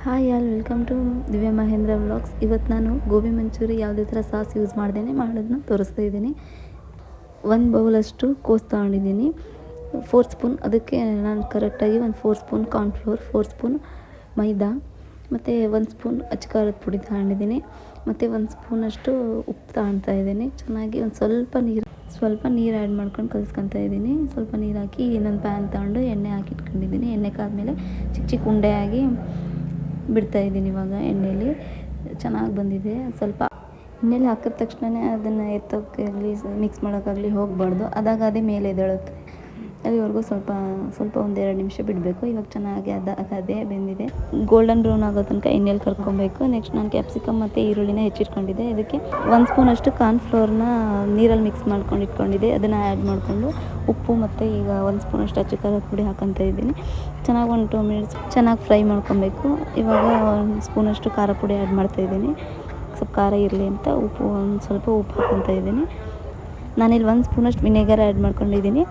Hi all welcome to ದಿವ್ಯ Mahendra vlogs. ಇವತ್ತು ನಾನು ಗೋಬಿ ಮಂಚೂರಿ ಯಾವುದೇ ಥರ ಸಾಸ್ ಯೂಸ್ ಮಾಡ್ದೇನೆ ಮಾಡೋದನ್ನ ತೋರಿಸ್ತಾ ಇದ್ದೀನಿ. 1 ಬೌಲಷ್ಟು ಕೋಸು ತೊಗೊಂಡಿದ್ದೀನಿ, 4 ಸ್ಪೂನ್. ಅದಕ್ಕೆ ನಾನು ಕರೆಕ್ಟಾಗಿ 4 ಸ್ಪೂನ್ ಕಾರ್ನ್ಫ್ಲೋರ್, 4 ಸ್ಪೂನ್ ಮೈದಾ ಮತ್ತು 1 ಸ್ಪೂನ್ ಅಚ್ಚ ಖಾರದ ಪುಡಿ ತಗೊಂಡಿದ್ದೀನಿ ಮತ್ತು 1 ಸ್ಪೂನಷ್ಟು ಉಪ್ಪು ತಗೊಳ್ತಾ ಇದ್ದೀನಿ. ಚೆನ್ನಾಗಿ ಸ್ವಲ್ಪ ನೀರು ಆ್ಯಡ್ ಮಾಡ್ಕೊಂಡು ಕಲಿಸ್ಕೊತಾ ಇದ್ದೀನಿ. ಸ್ವಲ್ಪ ನೀರು ಹಾಕಿ ಇನ್ನೊಂದು ಪ್ಯಾನ್ ತಗೊಂಡು ಎಣ್ಣೆ ಹಾಕಿ ಇಟ್ಕೊಂಡಿದ್ದೀನಿ. ಎಣ್ಣೆ ಕಾದ್ಮೇಲೆ ಚಿಕ್ಕ ಚಿಕ್ಕ ಉಂಡೆಯಾಗಿ ಬಿಡ್ತಾಯಿದ್ದೀನಿ. ಇವಾಗ ಎಣ್ಣೆಯಲ್ಲಿ ಚೆನ್ನಾಗಿ ಬಂದಿದೆ. ಸ್ವಲ್ಪ ಎಣ್ಣೆಲಿ ಹಾಕಿದ ತಕ್ಷಣವೇ ಅದನ್ನು ಎತ್ತೋಕ್ಕಾಗಲಿ ಮಿಕ್ಸ್ ಮಾಡೋಕ್ಕಾಗಲಿ ಹೋಗಬಾರ್ದು. ಅದೇ ಮೇಲೆ ಎದ್ದೇಳುತ್ತೆ. ಅಲ್ಲಿವರೆಗೂ ಸ್ವಲ್ಪ 1-2 ನಿಮಿಷ ಬಿಡಬೇಕು. ಇವಾಗ ಚೆನ್ನಾಗಿ ಅದೇ ಬೆಂದಿದೆ. ಗೋಲ್ಡನ್ ಬ್ರೌನ್ ಆಗೋ ತನಕ ಎಣ್ಣೆಲಿ ಕರ್ಕೊಬೇಕು. ನೆಕ್ಸ್ಟ್ ನಾನು ಕ್ಯಾಪ್ಸಿಕಮ್ ಮತ್ತು ಈರುಳ್ಳಿನ ಹೆಚ್ಚಿಟ್ಕೊಂಡಿದ್ದೆ. ಇದಕ್ಕೆ 1 ಸ್ಪೂನಷ್ಟು ಕಾರ್ನ್ಫ್ಲೋರ್ನ ನೀರಲ್ಲಿ ಮಿಕ್ಸ್ ಮಾಡ್ಕೊಂಡು ಇಟ್ಕೊಂಡಿದ್ದೆ. ಅದನ್ನು ಆ್ಯಡ್ ಮಾಡಿಕೊಂಡು ಉಪ್ಪು ಮತ್ತು ಈಗ 1 ಸ್ಪೂನಷ್ಟು ಅಚ್ಚ ಖಾರದ ಪುಡಿ ಹಾಕೊತಾ ಇದ್ದೀನಿ. ಚೆನ್ನಾಗಿ 1-2 ಮಿನಿಟ್ಸ್ ಚೆನ್ನಾಗಿ ಫ್ರೈ ಮಾಡ್ಕೊಬೇಕು. ಇವಾಗ 1 ಸ್ಪೂನಷ್ಟು ಖಾರ ಪುಡಿ ಆ್ಯಡ್ ಮಾಡ್ತಾಯಿದ್ದೀನಿ. ಸ್ವಲ್ಪ ಖಾರ ಇರಲಿ ಅಂತ ಸ್ವಲ್ಪ ಉಪ್ಪು ಹಾಕ್ಕೊತಾ ಇದ್ದೀನಿ. ನಾನಿಲ್ಲಿ 1 ಸ್ಪೂನಷ್ಟು ವಿನೆಗರ್ ಆ್ಯಡ್ ಮಾಡ್ಕೊಂಡಿದ್ದೀನಿ.